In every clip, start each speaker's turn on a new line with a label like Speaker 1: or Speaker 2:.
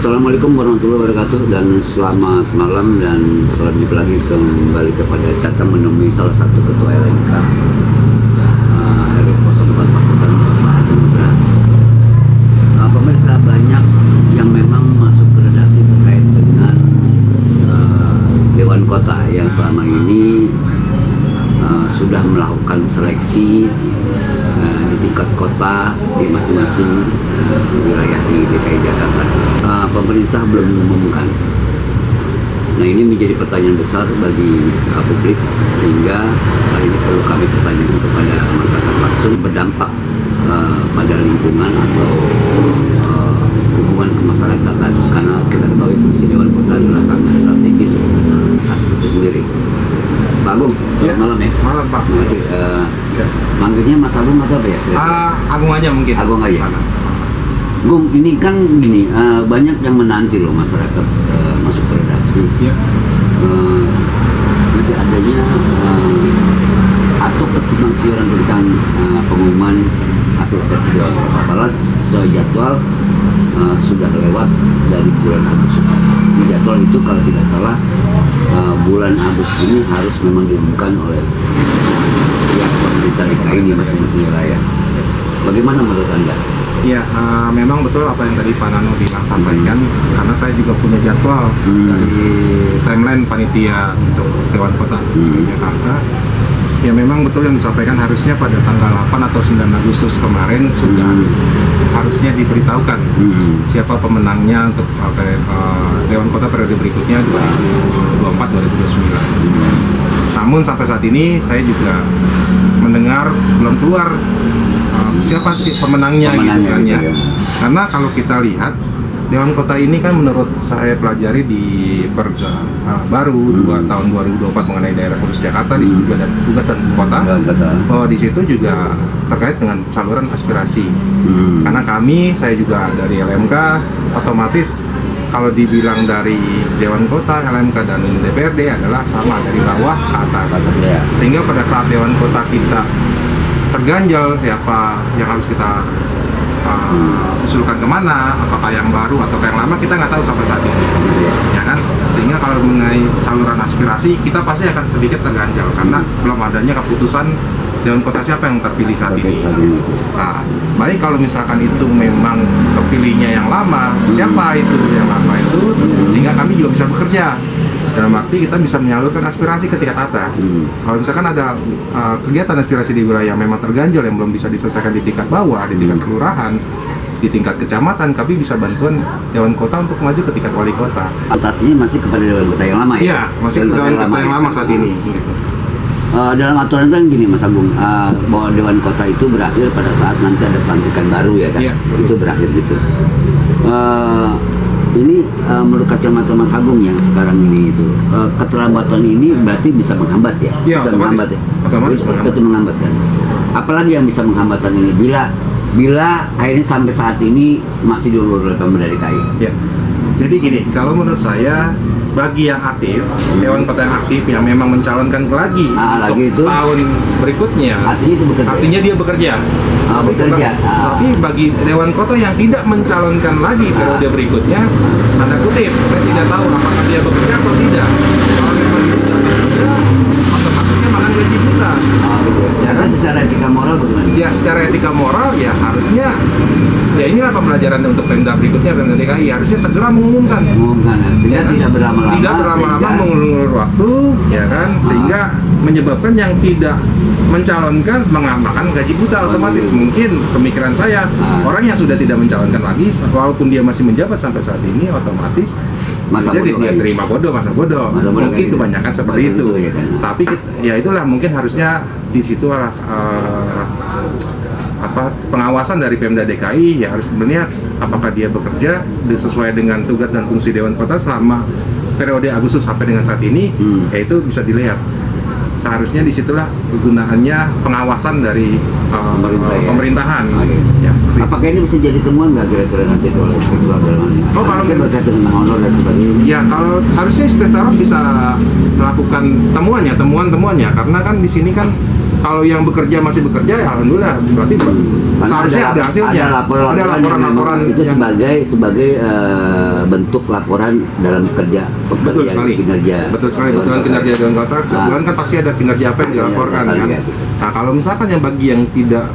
Speaker 1: Assalamualaikum warahmatullahi wabarakatuh, dan selamat malam dan selamat jumpa lagi kembali kepada datang menemui salah satu ketua LMK RW 04 Pasukan Bapak Anugrah. Pemirsa, banyak yang memang masuk ke redaksi terkait dengan Dewan Kota yang selama ini sudah melakukan seleksi di tingkat kota di masing-masing wilayah di DKI Jakarta. Pemerintah belum mengumumkan. Nah, ini menjadi pertanyaan besar bagi publik, sehingga hal ini perlu kami pertanyakan kepada masyarakat langsung, berdampak pada lingkungan atau hubungan kemasyarakatan, karena kita ketahui fungsi Dewan Kota adalah sangat strategis itu sendiri. Pak Agung, selamat malam ya.
Speaker 2: Malam Pak.
Speaker 1: Terima kasih. Manggilnya Mas Agung atau apa ya?
Speaker 2: Agung aja mungkin.
Speaker 1: Agung aja. Gung, ini kan gini, banyak yang menanti loh masyarakat masuk ke redaksi.
Speaker 2: Ya.
Speaker 1: Jadi adanya atau kesimpang siuran tentang pengumuman hasil seleksi Dewan Kota. Padahal sesuai jadwal sudah lewat dari bulan Agustus. Di jadwal itu kalau tidak salah bulan Agustus ini harus memang diumumkan oleh pihak pemerintah DKI di masing-masing wilayah. Bagaimana menurut Anda?
Speaker 2: Ya, memang betul apa yang tadi Pak Nano bilang sampaikan, karena saya juga punya jadwal dari timeline panitia untuk Dewan Kota Jakarta. Ya, memang betul yang disampaikan, harusnya pada tanggal 8 atau 9 Agustus kemarin sudah harusnya diberitahukan siapa pemenangnya untuk Dewan Kota periode berikutnya 2024-2029. Namun sampai saat ini saya juga mendengar belum keluar siapa sih pemenangnya gitu kan ya. Karena kalau kita lihat Dewan Kota ini kan menurut saya pelajari di Perda baru tahun 2024 mengenai daerah khusus Jakarta, di situ juga ada tugas dan kota, bahwa di situ juga terkait dengan saluran aspirasi. Karena saya juga dari LMK, otomatis kalau dibilang dari Dewan Kota, LMK dan DPRD adalah sama dari bawah ke atas. Sehingga pada saat Dewan Kota kita terganjal siapa yang harus kita usulkan kemana, apakah yang baru atau yang lama, kita nggak tahu sampai saat ini, ya kan? Sehingga kalau mengenai saluran aspirasi, kita pasti akan sedikit terganjal karena belum adanya keputusan Dewan Kota siapa yang terpilih saat ini. Nah, baik kalau misalkan itu memang terpilihnya yang lama, siapa itu yang lama itu, sehingga kami juga bisa bekerja. Dalam arti kita bisa menyalurkan aspirasi ke tingkat atas. Kalau misalkan ada kegiatan aspirasi di wilayah yang memang terganjal yang belum bisa diselesaikan di tingkat bawah, di tingkat kelurahan, di tingkat kecamatan, kami bisa bantuan Dewan Kota untuk maju ke tingkat wali kota.
Speaker 1: Atasnya masih kepada Dewan Kota yang lama ya?
Speaker 2: Iya, masih Dewan Kota yang lama saat ini.
Speaker 1: Dalam aturan kan gini Mas Agung, bahwa Dewan Kota itu berakhir pada saat nanti ada pelantikan baru ya kan?
Speaker 2: Iya.
Speaker 1: Itu berakhir gitu. Ini menurut kacamata Mas Agung yang sekarang ini itu keterlambatan ini berarti bisa menghambat ya?
Speaker 2: Ya,
Speaker 1: Bisa menghambat ya?
Speaker 2: Otomatis
Speaker 1: itu menghambat kan? Apalagi yang bisa menghambatkan ini bila akhirnya sampai saat ini masih diulur oleh pemerintah DKI?
Speaker 2: Ya. Jadi gini, kalau menurut saya bagi yang aktif, Dewan Kota yang aktif yang memang mencalonkan lagi untuk
Speaker 1: lagi itu,
Speaker 2: tahun berikutnya,
Speaker 1: artinya itu bekerja.
Speaker 2: Artinya dia bekerja.
Speaker 1: Bekerja.
Speaker 2: Tapi bagi Dewan Kota yang tidak mencalonkan lagi periode berikutnya, tanda kutip, saya tidak tahu apakah dia bekerja atau tidak. Kalau memang dia tidak bekerja, otomatis dia makan gaji buta.
Speaker 1: Gitu ya.
Speaker 2: Ya kan?
Speaker 1: Secara etika moral bagaimana?
Speaker 2: Ya, secara etika moral ya harusnya, ya inilah pembelajaran untuk Pemda berikutnya, Pemda DKI harusnya segera mengumumkan
Speaker 1: Ya, sehingga tidak berlama-lama.
Speaker 2: Tidak berlama-lama mengulur waktu, ya kan? Sehingga menyebabkan yang tidak mencalonkan mengamalkan gaji buta otomatis. Mungkin pemikiran saya, orang yang sudah tidak mencalonkan lagi, walaupun dia masih menjabat sampai saat ini, otomatis jadi dia terima masa bodoh. Mungkin
Speaker 1: gitu.
Speaker 2: kebanyakan seperti itu.
Speaker 1: Ya, kan?
Speaker 2: Tapi ya itulah mungkin harusnya di situ pengawasan dari Pemda DKI ya harus melihat apakah dia bekerja sesuai dengan tugas dan fungsi Dewan Kota selama periode Agustus sampai dengan saat ini, yaitu bisa dilihat. Seharusnya disitulah kegunaannya pengawasan dari pemerintahan. Ya,
Speaker 1: apakah ini bisa jadi temuan nggak kira-kira nanti oleh inspektorat dalam ini?
Speaker 2: Kalau
Speaker 1: berkaitan dengan honor dan sebagainya.
Speaker 2: Ya, kalau harusnya inspektorat bisa melakukan temuannya, karena kan di sini kan Kalau yang bekerja masih bekerja, ya alhamdulillah berarti
Speaker 1: Karena
Speaker 2: seharusnya ada hasilnya.
Speaker 1: Ada laporan-laporan itu
Speaker 2: yang
Speaker 1: sebagai bentuk laporan dalam
Speaker 2: betul sekali.
Speaker 1: kinerja.
Speaker 2: Betul sekali. Betul kinerja Dewan Kota. Sebulan kan pasti ada kinerja apa yang dilaporkan kan. Nah, kalau misalkan yang bagi yang tidak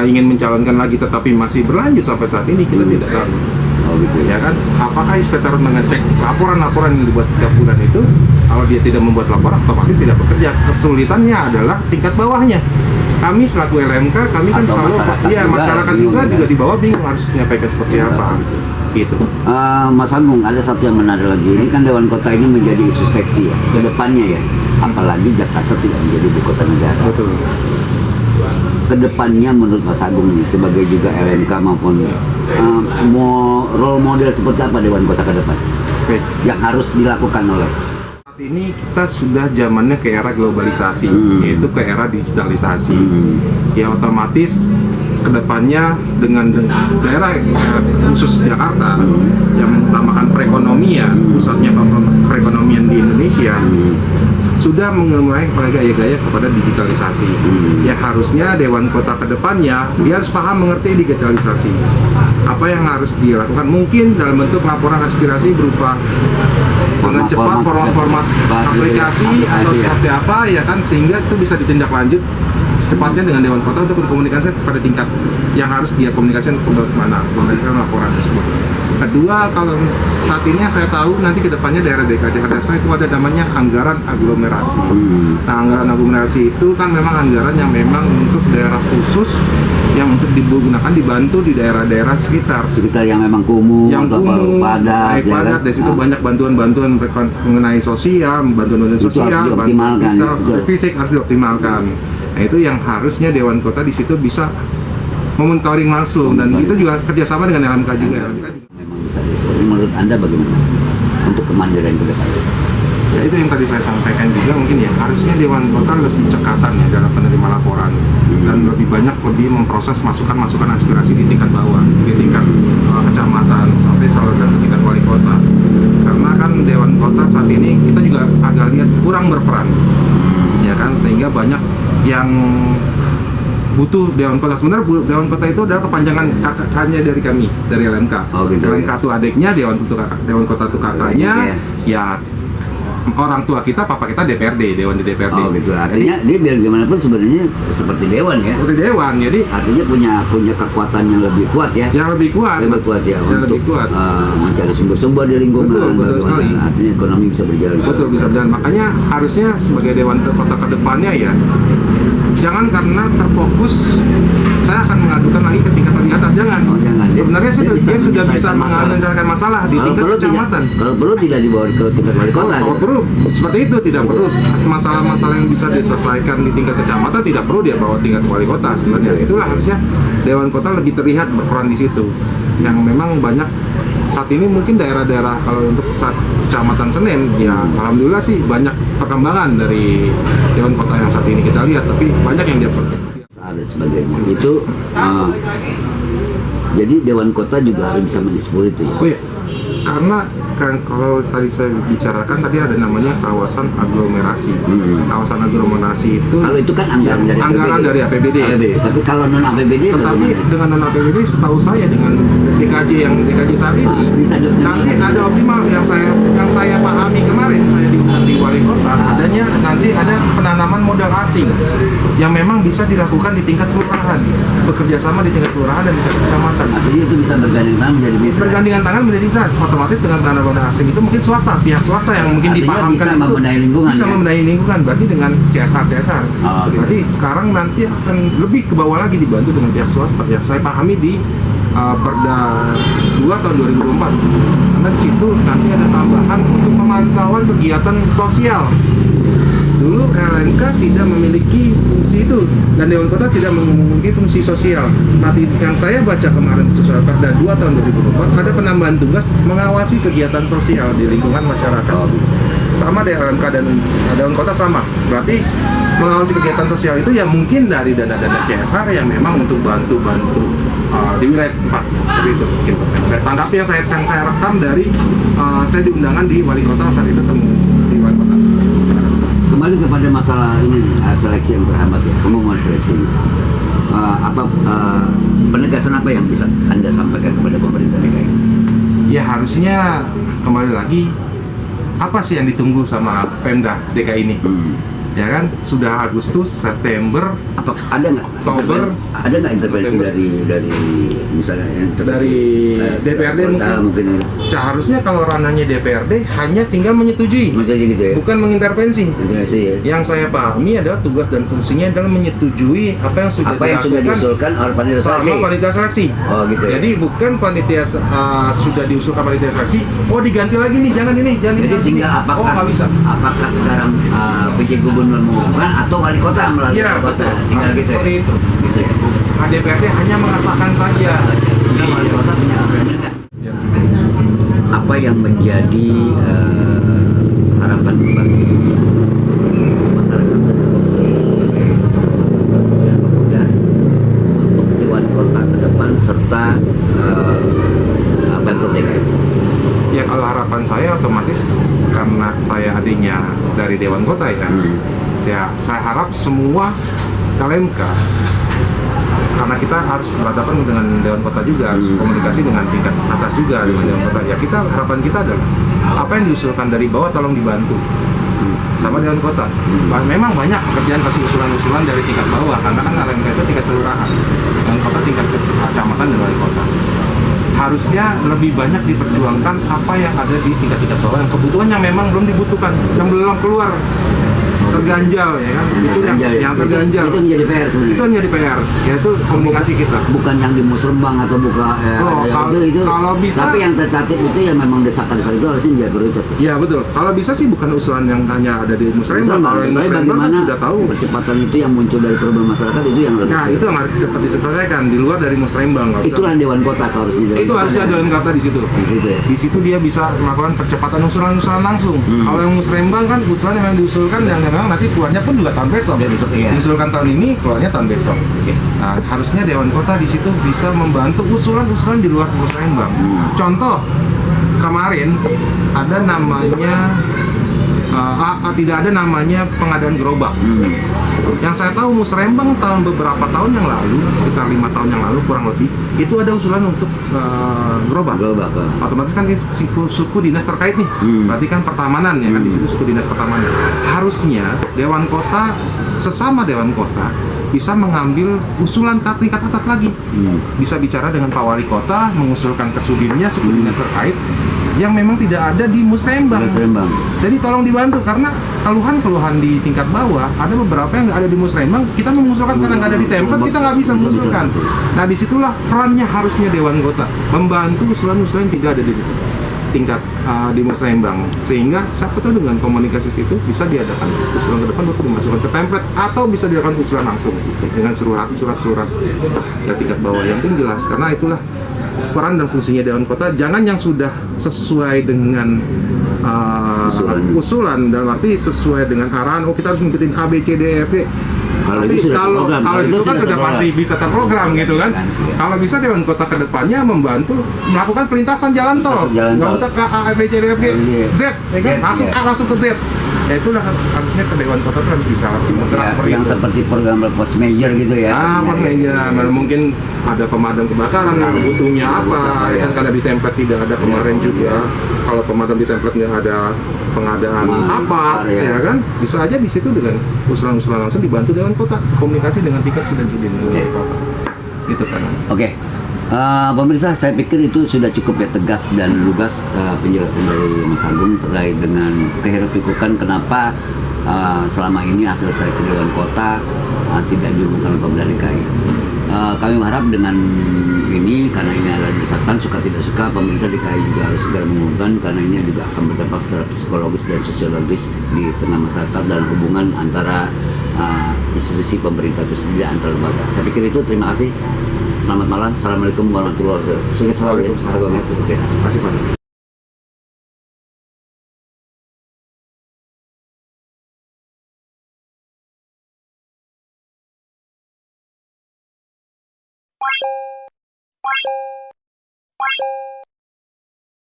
Speaker 2: ingin mencalonkan lagi tetapi masih berlanjut sampai saat ini, kita tidak tahu.
Speaker 1: Oh gitu
Speaker 2: Ya kan, apakah inspektor mengecek laporan-laporan yang dibuat setiap bulan itu? Kalau dia tidak membuat laporan, otomatis tidak bekerja. Kesulitannya adalah tingkat bawahnya. Kami selaku LMK, kami kan
Speaker 1: Atau
Speaker 2: selalu, masyarakat juga
Speaker 1: bingung,
Speaker 2: di bawah bingung harus menyampaikan seperti apa. Gitu.
Speaker 1: Mas Agung, ada satu yang menarik lagi. Ini kan Dewan Kota ini menjadi isu seksi ya, ke depannya ya. Apalagi Jakarta tidak menjadi ibu kota negara.
Speaker 2: Betul.
Speaker 1: Kedepannya menurut Mas Agung nih, sebagai juga LMK maupun role model seperti apa Dewan Kota ke depan
Speaker 2: Oke.
Speaker 1: yang harus dilakukan oleh
Speaker 2: Saat ini kita sudah zamannya ke era globalisasi, yaitu ke era digitalisasi. Ya otomatis kedepannya dengan daerah khusus Jakarta yang mengutamakan perekonomian, pusatnya perekonomian di Indonesia, sudah mulai pakai gaya-gaya kepada digitalisasi. Ya harusnya Dewan Kota kedepannya dia harus paham mengerti digitalisasi. Apa yang harus dilakukan? Mungkin dalam bentuk laporan aspirasi berupa dengan cepat format aplikasi atau seperti apa ya kan, sehingga itu bisa ditindaklanjut secepatnya dengan Dewan Kota untuk berkomunikasi pada tingkat yang harus dia komunikasikan ke mana, memberikan laporan tersebut. Kedua, kalau saat ini yang saya tahu nanti kedepannya daerah DKI Jakarta itu ada namanya anggaran aglomerasi. Nah, anggaran aglomerasi itu kan memang anggaran yang memang untuk daerah khusus yang untuk digunakan dibantu di daerah-daerah sekitar
Speaker 1: yang memang kumuh
Speaker 2: yang
Speaker 1: atau
Speaker 2: kumuh,
Speaker 1: padat,
Speaker 2: naik padat, dari situ banyak bantuan-bantuan mengenai sosial, bantuan
Speaker 1: Itu
Speaker 2: sosial,
Speaker 1: harus dioptimalkan,
Speaker 2: bantuan fisik harus dioptimalkan. Nah, itu yang harusnya Dewan Kota di situ bisa memonitoring langsung, dan itu juga kerjasama dengan LMK juga.
Speaker 1: Memang bisa disebut. Menurut Anda bagaimana untuk kemandirian ke depan?
Speaker 2: Ya itu yang tadi saya sampaikan juga, mungkin ya harusnya Dewan Kota lebih cekatan ya dalam penerima laporan dan lebih banyak memproses masukan-masukan aspirasi di tingkat bawah, di tingkat kecamatan sampai salurkan ke tingkat wali kota. Karena kan Dewan Kota saat ini kita juga agak lihat kurang berperan, ya kan, sehingga banyak yang butuh Dewan Kota. Sebenarnya Dewan Kota itu adalah kepanjangan kakaknya dari kami, dari LMK.
Speaker 1: Oh, gitu,
Speaker 2: LMK itu adiknya, Dewan Kota itu kakaknya. Ya orang tua kita, papa kita DPRD, Dewan di DPRD.
Speaker 1: Oh gitu. Artinya dia biar gimana pun sebenarnya seperti dewan ya.
Speaker 2: Seperti dewan, jadi
Speaker 1: artinya punya kekuatan yang lebih kuat ya.
Speaker 2: yang lebih kuat.
Speaker 1: Lebih kuat ya
Speaker 2: yang
Speaker 1: untuk
Speaker 2: lebih kuat.
Speaker 1: Mencari sumber-sumber di lingkungan.
Speaker 2: Betul sekali.
Speaker 1: Artinya ekonomi bisa berjalan.
Speaker 2: Betul, bisa berjalan. Makanya harusnya sebagai Dewan Kota ke depannya ya, jangan karena terfokus saya akan mengadukan lagi ke tingkat di atas, jangan.
Speaker 1: Oh, jangan.
Speaker 2: Sebenarnya dia sudah bisa menyelesaikan masalah di
Speaker 1: Kalau
Speaker 2: tingkat
Speaker 1: perlu
Speaker 2: kecamatan.
Speaker 1: kalau perlu tidak dibawa ke tingkat wali kota.
Speaker 2: Kalau perlu seperti itu, tidak perlu masalah-masalah yang bisa diselesaikan di tingkat kecamatan tidak perlu dia bawa tingkat wali kota. Sebenarnya itulah harusnya Dewan Kota lebih terlihat berperan di situ. Yang memang banyak saat ini mungkin daerah-daerah, kalau untuk kecamatan Senen ya alhamdulillah sih banyak perkembangan dari Dewan Kota yang saat ini kita lihat, tapi banyak yang dia
Speaker 1: ada sebagainya itu jadi Dewan Kota juga harus bisa mendiskusi itu ya.
Speaker 2: Oh iya, karena kan kalau tadi saya bicarakan tadi ada namanya kawasan aglomerasi. Kawasan aglomerasi itu
Speaker 1: Kalau itu kan anggaran dari
Speaker 2: APBD.
Speaker 1: Tapi kalau non APBD
Speaker 2: Tetapi dengan non APBD setahu saya dengan DKJ saat ini
Speaker 1: bisa
Speaker 2: nanti ada optimal yang saya pahami kemarin saya diundang di wali kota, adanya nanti ada penanaman modal asing yang memang bisa dilakukan di tingkat kelurahan, bekerja sama di tingkat kelurahan dan di tingkat kecamatan.
Speaker 1: Artinya itu bisa bergandeng tangan menjadi mitra.
Speaker 2: Bergandengan tangan menjadi mitra, otomatis dengan penanaman modal asing itu mungkin pihak swasta yang mungkin
Speaker 1: Artinya
Speaker 2: dipahamkan
Speaker 1: bisa
Speaker 2: itu
Speaker 1: membenahi lingkungan,
Speaker 2: bisa
Speaker 1: ya?
Speaker 2: membenahi lingkungan, berarti dengan CSR.
Speaker 1: Oh, gitu.
Speaker 2: Berarti sekarang nanti akan lebih ke bawah lagi dibantu dengan pihak swasta yang saya pahami di Perda 2 tahun 2024, karena di situ nanti ada tambahan untuk pemantauan kegiatan sosial. Dulu LMK tidak memiliki fungsi itu dan Dewan Kota tidak memiliki fungsi sosial. Saat yang saya baca kemarin sesuai Perda 2 tahun 2024 ada penambahan tugas mengawasi kegiatan sosial di lingkungan masyarakat. Sama dengan LMK dan Dewan Kota sama. Berarti mengawasi kegiatan sosial itu ya mungkin dari dana-dana CSR yang memang untuk bantu-bantu di wilayah tempat, seperti itu mungkin yang saya tanggapi, yang saya rekam dari saya diundangan di wali kota saat itu temu di wali kota.
Speaker 1: kembali kepada masalah ini nih, seleksi yang terhambat ya, pengumuman seleksi ini. Penegasan apa yang bisa Anda sampaikan kepada pemerintah DKI?
Speaker 2: Ya harusnya kembali lagi, apa sih yang ditunggu sama Pemda DKI ini? Ya kan, sudah Agustus, September,
Speaker 1: Apa ada nggak
Speaker 2: Oktober,
Speaker 1: intervensi dari misalnya
Speaker 2: dari DPRD
Speaker 1: mungkin ya.
Speaker 2: Seharusnya kalau ranahnya DPRD hanya tinggal menyetujui,
Speaker 1: Macam gitu ya.
Speaker 2: bukan mengintervensi.
Speaker 1: Intervensi ya.
Speaker 2: Yang saya pahami adalah tugas dan fungsinya adalah menyetujui apa yang sudah
Speaker 1: diusulkan oleh panitia seleksi.
Speaker 2: sama panitia seleksi.
Speaker 1: Oh gitu ya.
Speaker 2: Jadi bukan panitia sudah diusulkan panitia seleksi, oh diganti lagi nih, jangan ini, jangan
Speaker 1: Jadi
Speaker 2: ini.
Speaker 1: tinggal
Speaker 2: Oh nggak bisa.
Speaker 1: apakah sekarang PJ Gubernur mengumumkan atau wali kota melalui
Speaker 2: Iya,
Speaker 1: wali kota,
Speaker 2: betul.
Speaker 1: tinggal
Speaker 2: Harus
Speaker 1: gitu ya.
Speaker 2: seperti itu.
Speaker 1: Gitu ya.
Speaker 2: DPRD hanya mengesahkan saja.
Speaker 1: Tinggal wali kota punya benar nggak?
Speaker 2: Ya.
Speaker 1: Apa yang menjadi harapan bagi masyarakat sebagai pemuda untuk Dewan Kota ke depan serta Pemprov DKI?
Speaker 2: Ya kalau harapan saya otomatis karena saya adiknya dari Dewan Kota ya, ya saya harap semua LMK, karena kita harus berhadapan dengan Dewan Kota juga, harus komunikasi dengan tingkat atas juga dengan Dewan Kota. Ya kita harapan kita adalah apa yang diusulkan dari bawah tolong dibantu sama Dewan Kota. Memang banyak pekerjaan pasti usulan-usulan dari tingkat bawah, karena kan LMK itu tingkat kelurahan, Dewan Kota tingkat kecamatan dan wali kota. Harusnya lebih banyak diperjuangkan apa yang ada di tingkat-tingkat bawah, yang kebutuhan yang memang belum dibutuhkan, yang belum keluar, terganjal ya kan, itu yang terganjal.
Speaker 1: Itu menjadi PR sebenarnya.
Speaker 2: Itu menjadi PR, yaitu komunikasi kita.
Speaker 1: Bukan yang di Musrembang atau itu.
Speaker 2: Kalau bisa,
Speaker 1: tapi yang tertatip itu yang memang desakan-desakan itu harusnya menjadi prioritas.
Speaker 2: Ya betul. Kalau bisa sih bukan usulan yang hanya ada di Musrembang. Kalau yang
Speaker 1: Tapi
Speaker 2: Musrembang kan
Speaker 1: bagaimana
Speaker 2: sudah tahu.
Speaker 1: percepatan itu yang muncul dari problem masyarakat itu yang lebih.
Speaker 2: Nah itu yang harus cepat diselesaikan di luar dari Musrembang.
Speaker 1: Itulah Dewan Kota seharusnya.
Speaker 2: Itu harusnya Dewan Kota di situ.
Speaker 1: Di situ ya.
Speaker 2: Di situ dia bisa melakukan percepatan usulan-usulan langsung. Kalau yang Musrembang kan usulan yang diusulkan yang memang nanti keluarnya pun juga tahun besok.
Speaker 1: Iya.
Speaker 2: Diusulkan tahun ini, keluarnya tahun besok. Nah, harusnya Dewan Kota di situ bisa membantu usulan-usulan di luar Musrembang. Contoh, kemarin ada namanya tidak ada namanya pengadaan gerobak. Yang saya tahu Musrembang beberapa tahun yang lalu, sekitar 5 tahun yang lalu kurang lebih, itu ada usulan untuk gerobak. Otomatis kan suku dinas terkait nih, berarti kan pertamanan ya kan, di situ suku dinas pertamanan. Harusnya Dewan Kota, sesama Dewan Kota bisa mengambil usulan ke tingkat atas lagi, bisa bicara dengan Pak Wali Kota, mengusulkan ke sudinnya, suku dinas terkait yang memang tidak ada di Musrembang. Jadi tolong dibantu, karena keluhan-keluhan di tingkat bawah ada beberapa yang nggak ada di Musrembang. Kita mengusulkan karena nggak ada di template, kita nggak bisa mengusulkan. Nah disitulah perannya harusnya Dewan Kota membantu usulan-usulan yang tidak ada di tingkat di Musrembang, sehingga siapa tahu dengan komunikasi situ bisa diadakan usulan ke depan untuk dimasukkan ke template, atau bisa dilakukan usulan langsung dengan surat-surat ke tingkat bawah yang penting jelas, karena itulah peran dan fungsinya Dewan Kota. Jangan yang sudah sesuai dengan usulan dalam arti sesuai dengan arahan, oh kita harus mengikuti A, B, C, D, E, F, G. Tapi kalau itu kan sudah pasti bisa terprogram gitu kan. Kalau bisa Dewan Kota ke depannya membantu melakukan pelintasan jalan tol. Nggak usah ke A, B, C, D, F, G, Z, ya kan? Langsung A, langsung ke Z. Ya itulah harusnya ke Dewan Kota itu harus bisa langsung bergerak seperti
Speaker 1: yang
Speaker 2: itu.
Speaker 1: seperti program post major gitu ya.
Speaker 2: Post major, mungkin ada pemadam kebakaran, butuhnya apa, ya kan, karena di template tidak ada kemarin juga. Kalau pemadam di template nggak ada pengadaan apa, ya kan, bisa aja di situ dengan usulan-usulan langsung dibantu Dewan Kota, komunikasi dengan tingkat sudin Dewan Kota, gitu kan.
Speaker 1: Oke. Pemirsa, saya pikir itu sudah cukup ya, tegas dan lugas penjelasan dari Mas Agung terkait dengan kehirup-pikukan kenapa selama ini hasil seleksi Dewan Kota tidak diumumkan oleh Pemda DKI. Kami berharap dengan ini, karena ini adalah desakan, suka tidak suka, pemerintah DKI juga harus segera mengumumkan, karena ini juga akan berdampak secara psikologis dan sosiologis di tengah masyarakat dan hubungan antara institusi pemerintah itu sendiri, antar lembaga. Saya pikir itu. Terima kasih. Selamat malam. Assalamualaikum warahmatullahi wabarakatuh. Sukses selalu ya. Terima kasih Pak.